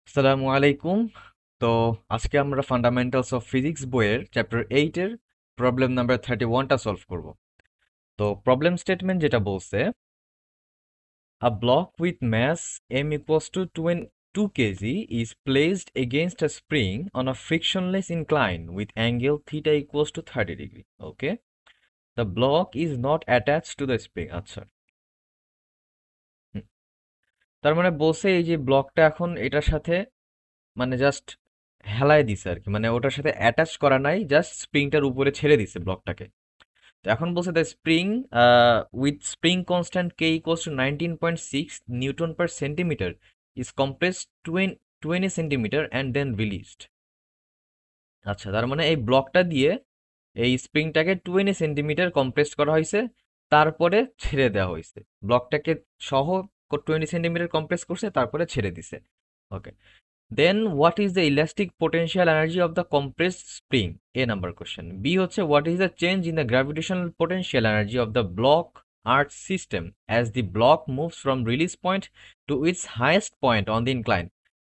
আসসালামু আলাইকুম। তো আজকে আমরা ফান্ডামেন্টালস অফ ফিজিক্স বইয়ের চ্যাপ্টার 8 এর প্রবলেম নাম্বার 31টা সলভ করব। তো প্রবলেম স্টেটমেন্ট যেটা বলছে, a block with mass m equals to 2 kg is placed against a spring on a frictionless incline with angle theta equals to 30 degree. Okay, the block is not attached to the spring. আচ্ছা, হুম। তার মানে বলছে এই যে ব্লকটা এখন এটার সাথে মানে জাস্ট হেলায় দিছে আর কি, মানে ওটার সাথে অ্যাটাচ করা নাই, জাস্ট স্প্রিংটার উপরে ছেড়ে দিছে ব্লকটাকে। তো এখন বলছে the spring with spring constant k equals to 19.6 newton per centimetre is compressed 20 centimetre and then released. আচ্ছা, তার মানে এই ব্লকটা দিয়ে এই স্প্রিংটাকে 20 সেন্টিমিটার কম্প্রেস করা হয়েছে, তারপরে ছেড়ে দেওয়া হয়েছে। ব্লকটাকে সহ 20 সেন্টিমিটার কম্প্রেস করছে, তারপরে ছেড়ে দিছে। ওকে, then what is the elastic potential energy of the compressed spring? A number question. B হচ্ছে what is the change in the gravitational potential energy of the block earth system as the block moves from release point to its highest point on the incline?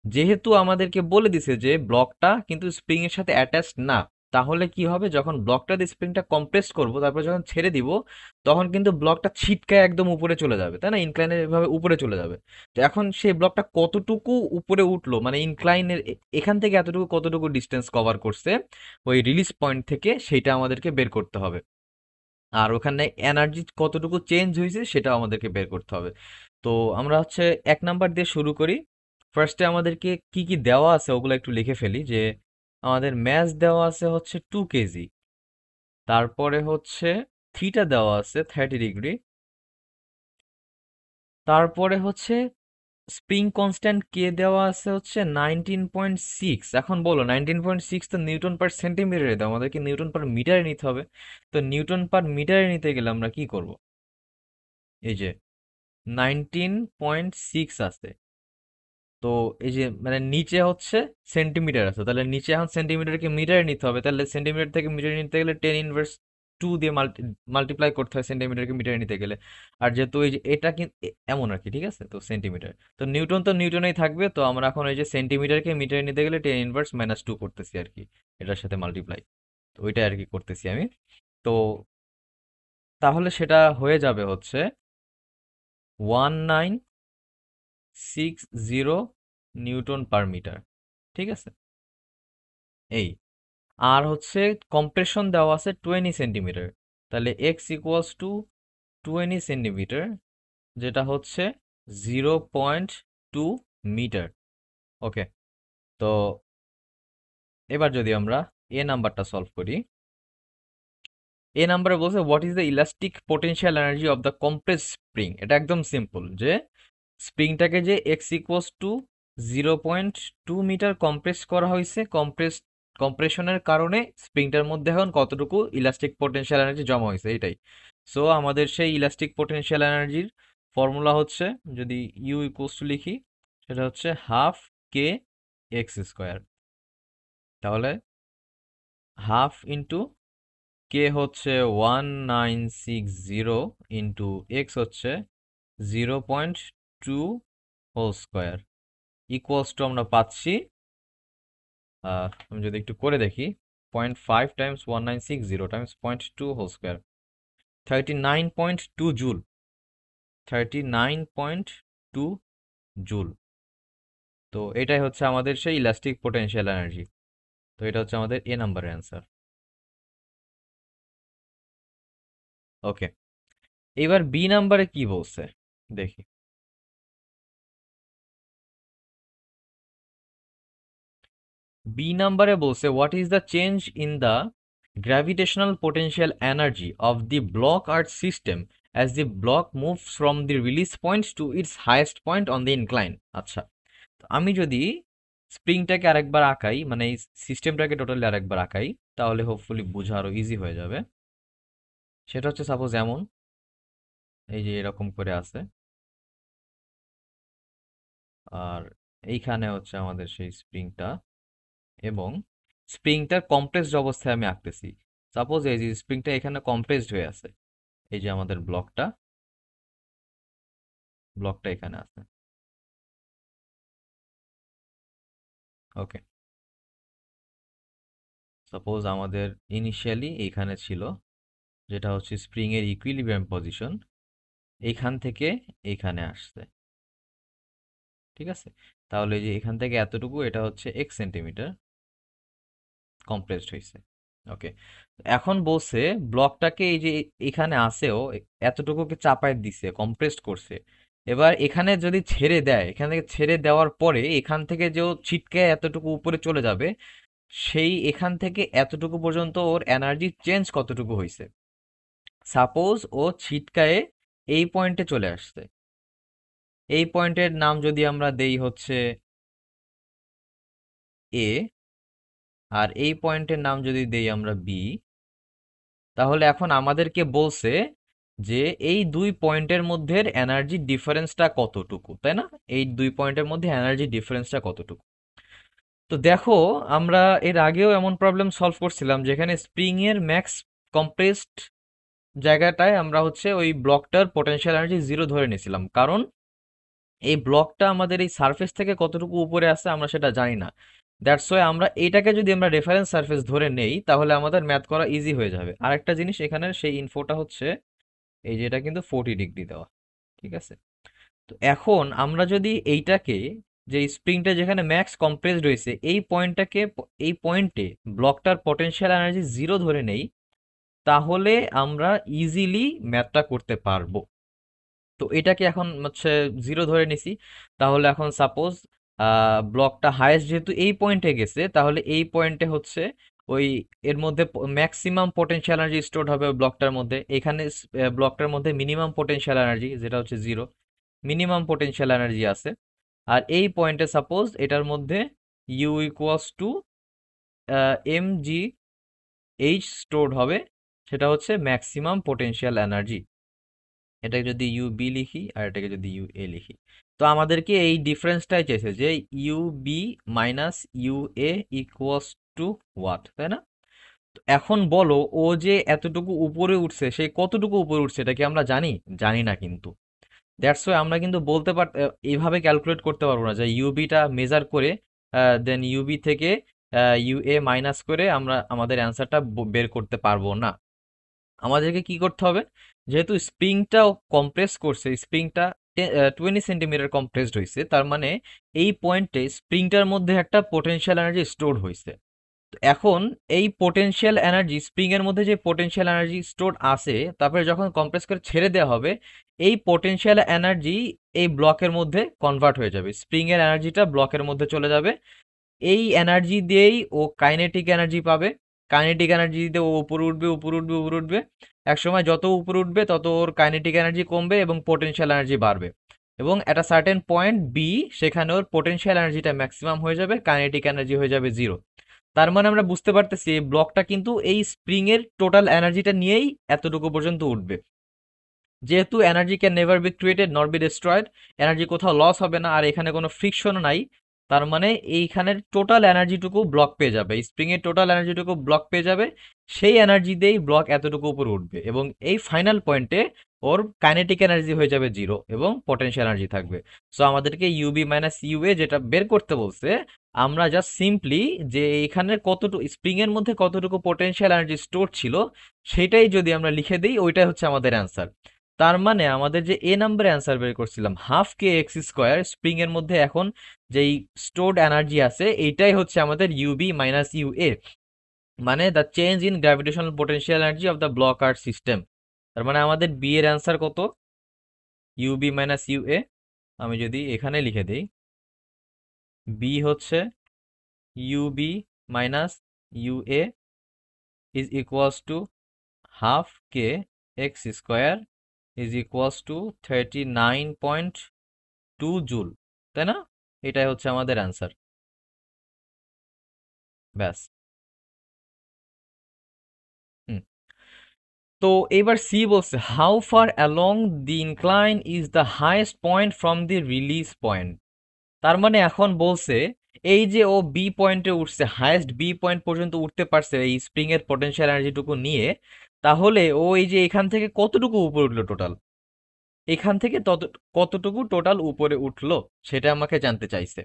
যেহেতু আমাদেরকে বলে দিছে যে ব্লকটা কিন্তু spring এর সাথে অ্যাটাচড না, তাহলে কি হবে, যখন ব্লকটা দিয়ে স্প্রিংটা কম্প্রেস করব, তারপর যখন ছেড়ে দিব, তখন কিন্তু ব্লকটা ছিটকায় একদম উপরে চলে যাবে, তাই না? ইনক্লাইনের এভাবে উপরে চলে যাবে। তো এখন সেই ব্লকটা কতটুকু উপরে উঠলো, মানে ইনক্লাইনের এখান থেকে এতটুকু কতটুকু ডিস্টেন্স কভার করছে ওই রিলিজ পয়েন্ট থেকে, সেটা আমাদেরকে বের করতে হবে। আর ওখানে এনার্জি কতটুকু চেঞ্জ হয়েছে সেটাও আমাদেরকে বের করতে হবে। তো আমরা হচ্ছে 1 নাম্বার দিয়ে শুরু করি। ফার্স্টে আমাদেরকে কি কি দেওয়া আছে ওগুলো একটু লিখে ফেলি। যে আমাদের ম্যাস দেওয়া আছে হচ্ছে 2 কেজি, তারপরে হচ্ছে থিটা দেওয়া আছে 30 ডিগ্রি, তারপরে হচ্ছে স্প্রিং কনস্ট্যান্ট কে দেওয়া আছে হচ্ছে 19.6। এখন বলো, 19.6 তো নিউটন পার সেন্টিমিটারে দাও, আমাদেরকে নিউটন পার মিটারে নিতে হবে। তো নিউটন পার মিটারে নিতে গেলে আমরা কি করব? এই যে 19.6 আছে, তো এই যে মানে নিচে হচ্ছে সেন্টিমিটার আছে, তাহলে নিচে এখন সেন্টিমিটারকে মিটারে নিতে হবে, তাহলে সেন্টিমিটার থেকে মিটারে নিতে গেলে 10 ইনভার্স 2 দিয়ে মাল্টিপ্লাই করতে হয় সেন্টিমিটারকে মিটারে নিতে গেলে। আর যেহেতু এই যে এটা কিন্তু এমন আর কি, ঠিক আছে, তো সেন্টিমিটার, তো নিউটনেই থাকবে। তো আমরা এখন এই যে সেন্টিমিটারকে মিটারে নিতে গেলে 10 ইনভার্স -2 করতেছি আর কি, এটার সাথে মাল্টিপ্লাই। তো ওইটাই আর কি করতেছি আমি। তো তাহলে সেটা হয়ে যাবে হচ্ছে 1960 নিউটন পার মিটার, ঠিক আছে। এই আর হচ্ছে কম্প্রেশন দেওয়া আছে 20 সেন্টিমিটার, তাহলে এক্স ইকুয়ালস টু 20 সেন্টিমিটার, যেটা হচ্ছে 0.2 মিটার। ওকে, তো এবার যদি আমরা এ নাম্বারটা সলভ করি, এ নাম্বারে বলছে what is the elastic potential energy of the compress spring. এটা একদম সিম্পল, যে স্প্রিংটাকে যে x equals to 0.2 metre compress করা হয়েছে, কম্প্রেশনের কারণে স্প্রিংটার মধ্যে এখন কতটুকু ইলাস্টিক পোটেনশিয়াল এনার্জি জমা হয়েছে এটাই। সো আমাদের সেই ইলাস্টিক পোটেনশিয়াল এনার্জির ফর্মুলা হচ্ছে, যদি ইউ ইকুয়ালস টু লিখি, সেটা হচ্ছে হাফ কে এক্স স্কোয়ার। তাহলে হাফ ইন্টু কে হচ্ছে 1960 ইন্টু এক্স হচ্ছে 0.2 হোল স্কোয়ার ইকুয়ালস টু আমরা পাচ্ছি, আমি যদি একটু করে দেখি, 0.5 times 1960 times 0.2 whole square, 39.2 joule. 39.2 joule. তো এটাই হচ্ছে আমাদের সেই ইলাস্টিক পোটেনশিয়াল এনার্জি। তো এটা হচ্ছে আমাদের এ নাম্বারের অ্যান্সার। ওকে, এবার বি নাম্বারে কি বলছে দেখি। বি নাম্বারে বলছে what is the change in the gravitational potential energy of the block earth system as the block moves from the release point to its highest point on the incline. আচ্ছা, তো আমি যদি স্প্রিংটাকে আরেকবার আঁকাই, মানে এই সিস্টেমটাকে টোটালি আরেকবার আঁকাই, তাহলে হোপফুলি বোঝা আরো ইজি হয়ে যাবে। সেটা হচ্ছে সাপোজ এমন, এই যে এরকম করে আছে, আর এইখানে হচ্ছে আমাদের সেই স্প্রিংটা, এবং স্প্রিংটার কম্প্রেসড অবস্থায় আমি আঁকতেছি। সাপোজ এই যে স্প্রিংটা এখানে কম্প্রেসড হয়ে আছে, এই যে আমাদের ব্লকটা, ব্লকটা এখানে আছে। ওকে, সাপোজ আমাদের ইনিশিয়ালি এইখানে ছিল, যেটা হচ্ছে স্প্রিং এর ইকুইলিব্রিয়াম পজিশন, এইখান থেকে এইখানে আসছে, ঠিক আছে? তাহলে এই যে এখান থেকে এতটুকু, এটা হচ্ছে এক্স সেন্টিমিটার কম্প্রেসড হয়েছে। ওকে, এখন বলছে ব্লকটাকে এই যে এখানে আসেও এতটুকুকে চাপায় দিছে, কম্প্রেসড করছে। এবার এখানে যদি ছেড়ে দেয়, এখান থেকে ছেড়ে দেওয়ার পরে এখান থেকে যে ও ছিটকে এতটুকু উপরে চলে যাবে, সেই এখান থেকে এতটুকু পর্যন্ত ওর এনার্জি চেঞ্জ কতটুকু হয়েছে। সাপোজ ও ছিটকায়ে এই পয়েন্টে চলে আসছে, এই পয়েন্টের নাম যদি আমরা দেই হচ্ছে এ, আর এই পয়েন্টের নাম যদি দেই আমরা বি, তাহলে এখন আমাদেরকে বলছে যে এই দুই পয়েন্টের মধ্যে এনার্জি ডিফারেন্সটা কতটুকু, তাই না? এই দুই পয়েন্টের মধ্যে এনার্জি ডিফারেন্সটা কতটুকু। তো দেখো, আমরা এর আগেও এমন প্রবলেম সলভ করছিলাম যেখানে স্প্রিং এর ম্যাক্স কম্প্রেসড জায়গাটায় আমরা হচ্ছে ওই ব্লকটার পোটেনশিয়াল এনার্জি জিরো ধরে নিয়েছিলাম, কারণ এই ব্লকটা আমাদের এই সারফেস থেকে কতটুকু উপরে আছে আমরা সেটা জানি না। দ্যাটস ওয়াই আমরা এটাকে যদি আমরা রেফারেন্স সারফেস ধরে নেই, তাহলে আমাদের ম্যাথ করা ইজি হয়ে যাবে। আরেকটা জিনিস এখানে সেই ইনফোটা হচ্ছে এই যে এটা কিন্তু 40 ডিগ্রি দেওয়া, ঠিক আছে? তো এখন আমরা যদি এইটাকে, যে স্প্রিংটা যেখানে ম্যাক্স কম্প্রেসড হয়েছে, এই পয়েন্টটাকে, এই পয়েন্টে ব্লকটার পটেনশিয়াল এনার্জি জিরো ধরে নেই, তাহলে আমরা ইজিলি ম্যাথটা করতে পারবো। তো এটাকে এখন হচ্ছে জিরো ধরে নিছি। তাহলে এখন সাপোজ ব্লকটা হায়েস্ট যেহেতু এই পয়েন্টে গেছে, তাহলে এই পয়েন্টে হচ্ছে ওই এর মধ্যে ম্যাক্সিমাম পোটেনশিয়াল এনার্জি স্টোর হবে ওই ব্লকটার মধ্যে। এখানে ব্লকটার মধ্যে মিনিমাম পোটেনশিয়াল এনার্জি যেটা হচ্ছে জিরো, মিনিমাম পোটেনশিয়াল এনার্জি আছে। আর এই পয়েন্টে সাপোজ এটার মধ্যে U equals to m g h stored হবে, সেটা হচ্ছে ম্যাক্সিমাম পোটেনশিয়াল এনার্জি। এটাকে যদি ইউ বি লিখি আর এটাকে যদি ইউ এ লিখি, তো আমাদেরকে এই ডিফারেন্সটাই চেয়েছে যে U B minus U A equals to what, তাই না? তো এখন বলো, ও যে এতটুকু উপরে উঠছে, সেই কতটুকু উপরে উঠছে এটা কি আমরা জানি? জানি না কিন্তু। দ্যাটস ওয়াই আমরা কিন্তু বলতে এইভাবে ক্যালকুলেট করতে পারবো না যে ইউবিটা মেজার করে দেন ইউবি থেকে ইউ এ মাইনাস করে আমরা আমাদের অ্যান্সারটা বের করতে পারবো না। আমাদেরকে কি করতে হবে, যেহেতু স্প্রিংটা কম্প্রেস করছে, স্প্রিংটা 20 সেন্টিমিটার কম্প্রেসড হয়েছে, তার মানে এই পয়েন্টে স্প্রিংটার মধ্যে একটা পোটেনশিয়াল এনার্জি স্টোর হয়েছে। তো এখন এই পোটেনশিয়াল এনার্জি, স্প্রিং এর মধ্যে যে পোটেনশিয়াল এনার্জি স্টোর আছে, তারপরে যখন কম্প্রেস করে ছেড়ে দেওয়া হবে, এই পোটেনশিয়াল এনার্জি এই ব্লকের মধ্যে কনভার্ট হয়ে যাবে, স্প্রিং এর এনার্জিটা ব্লকের মধ্যে চলে যাবে। এই এনার্জি দিয়েই ও কাইনেটিক এনার্জি পাবে। কাইনেটিক এনার্জি দিয়ে ও উপরে উঠবে, উপরে উঠবে, উপরে উঠবে। একসময় যত উপরে উঠবে তত ওর কাইনেটিক এনার্জি কমবে এবং পোটেনশিয়াল এনার্জি বাড়বে। এবং একটা সার্টেন পয়েন্ট বি, সেখানে ওর পোটেনশিয়াল এনার্জিটা ম্যাক্সিমাম হয়ে যাবে, কাইনেটিক এনার্জি হয়ে যাবে জিরো। তার মানে আমরা বুঝতে পারতেছি এই ব্লকটা কিন্তু এই স্প্রিং এর টোটাল এনার্জিটা নিয়েই এতটুকু পর্যন্ত উঠবে। যেহেতু energy can never be created নর বি ডিস্ট্রয়েড, এনার্জি কোথাও লস হবে না, আর এখানে কোনো ফ্রিকশনও নাই, তার মানে এইখানের টোটাল এনার্জিটুকু ব্লক পেয়ে যাবে, স্প্রিং এর টোটাল এনার্জিটুকু ব্লক পেয়ে যাবে। সেই এনার্জি দিয়েই ব্লক এতটুকু উপরে উঠবে এবং এই ফাইনাল পয়েন্টে ওর কাইনেটিক এনার্জি হয়ে যাবে জিরো এবং পটেনশিয়াল এনার্জি থাকবে। সো আমাদেরকে ইউবি মাইনাস ইউএ যেটা বের করতে বলছে, আমরা জাস্ট সিম্পলি যে এখানের কতটুকু স্প্রিং এর মধ্যে কতটুকু পটেনশিয়াল এনার্জি স্টোর ছিল, সেটাই যদি আমরা লিখে দিই, ওইটাই হচ্ছে আমাদের অ্যান্সার। তার মানে আমাদের যে এ নাম্বারে অ্যান্সার বের করছিলাম half k x square, spring এর মধ্যে এখন যেই স্টোরড এনার্জি আছে, এইটাই হচ্ছে আমাদের ইউবি মাইনাস ইউ এ, মানে the change in gravitational potential energy of the block earth system. তার মানে আমাদের বি এর অ্যান্সার কত? U B minus U A. আমি যদি এখানে লিখে দিই, বি হচ্ছে U B minus U A is equals to half k x square is equals to 39.2 joule, তাই না? এটাই হচ্ছে আমাদের অ্যান্সার। ব্যাস। হুম। তো এবার সি বলছে how far along the incline is the highest point from the release point. তার মানে এখন বলছে এই যে ও বি পয়েন্টে উঠছে, হাইয়েস্ট বি পয়েন্ট পর্যন্ত উঠতে পারছে এই স্প্রিং এর পটেনশিয়াল এনার্জিটুকু নিয়ে, তাহলে ও এই যে এখান থেকে কতটুকু উপরে উঠলো টোটাল, এখান থেকে তত কতটুকু টোটাল উপরে উঠলো সেটা আমাকে জানতে চাইছে।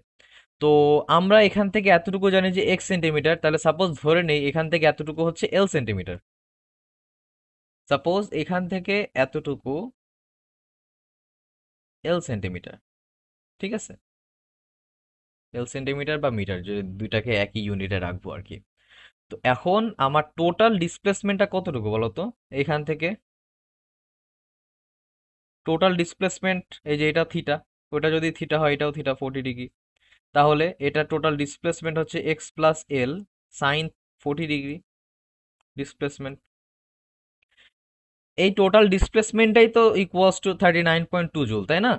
তো আমরা এখান থেকে এতটুকু জানি যে x সেন্টিমিটার, তাহলে সাপোজ ধরে নেই এখান থেকে এতটুকু হচ্ছে l সেন্টিমিটার। সাপোজ এখান থেকে এতটুকু l সেন্টিমিটার, ঠিক আছে? l সেন্টিমিটার বা মিটার, যে দুইটাকে একই ইউনিটে রাখবো আর কি। তো এখন আমার টোটাল ডিসপ্লেসমেন্টটা কতটুকু বলো তো? এখান থেকে টোটাল ডিসপ্লেসমেন্ট, এই যে এটা থিটা, ওটা যদি থিটা হয় এটাও থিটা 40 ডিগ্রি, তাহলে এটা টোটাল ডিসপ্লেসমেন্ট হচ্ছে x plus l sine 40 degree displacement. এই টোটাল ডিসপ্লেসমেন্টটাই তো ইকুয়ালস টু 39.2 জুল, তাই না?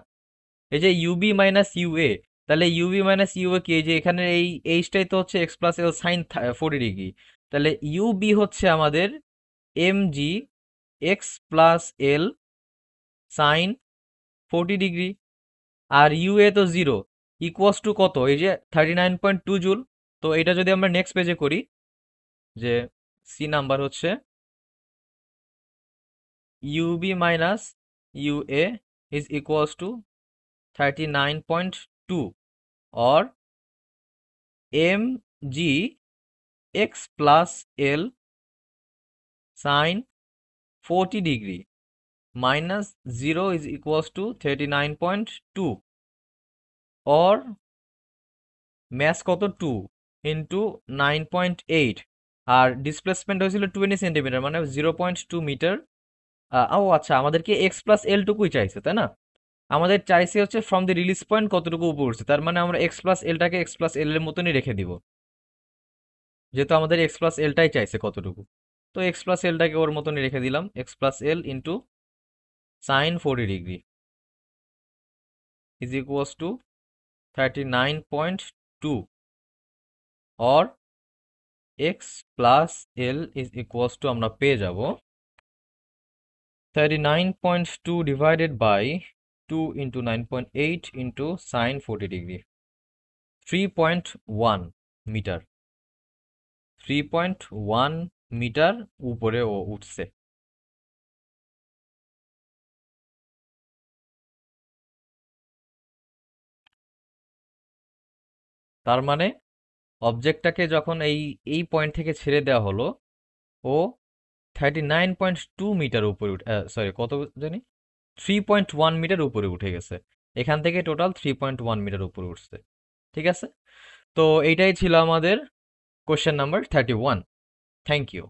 এই যে ইউবি মাইনাস ইউএ, তাহলে ইউবি মাইনাস ইউএ কি, এই যে এখানে এই এইচটাই তো হচ্ছে x plus l sine 40 degree, তাহলে ইউবি হচ্ছে আমাদের m g x plus l sine 40 degree, আর ইউএ তো জিরো, ইকুয়ালস টু কত, এই যে 39.2 জুল। তো এটা যদি আমরা নেক্সট পেজে করি, যে সি নাম্বার হচ্ছে U B minus U A is equals to 39.2, or m g x plus l sine 40 degree minus zero is equals to 39.2, or mass কত, 2 × 9.8, আর ডিসপ্লেসমেন্ট হয়েছিল 20 সেন্টিমিটার, মানে 0.2 মিটার। ও আচ্ছা, আমাদেরকে এক্স প্লাস এল টুকুই চাইছে, তাই না? আমাদের চাইছে হচ্ছে ফ্রম দি রিলিজ পয়েন্ট কতটুকু উপর উঠছে, তার মানে আমরা এক্স প্লাস এলটাকে এক্স প্লাস এল এর মতনই রেখে দিব, যেহেতু আমাদের এক্স প্লাস এলটাই চাইছে কতটুকু। তো এক্স প্লাস এলটাকে ওর মতনই রেখে দিলাম, x plus l into sine 40 degree is equals to 39.2, or x plus l is equals to আমরা পেয়ে যাব 39.2 divided by 2 × 9.8 into sine 40 degree, 3.1 metre. 3.1 metre উপরে ও উঠছে। তার মানে অবজেক্টটাকে যখন এই এই পয়েন্ট থেকে ছেড়ে দেওয়া হলো, ও 39.2 মিটার উপরে উঠে, সরি কত জানি, 3.1 মিটার উপরে উঠে গেছে। এখান থেকে টোটাল 3.1 মিটার উপরে উঠছে, ঠিক আছে? তো এইটাই ছিল আমাদের কোশ্চেন নাম্বার 31। Thank you.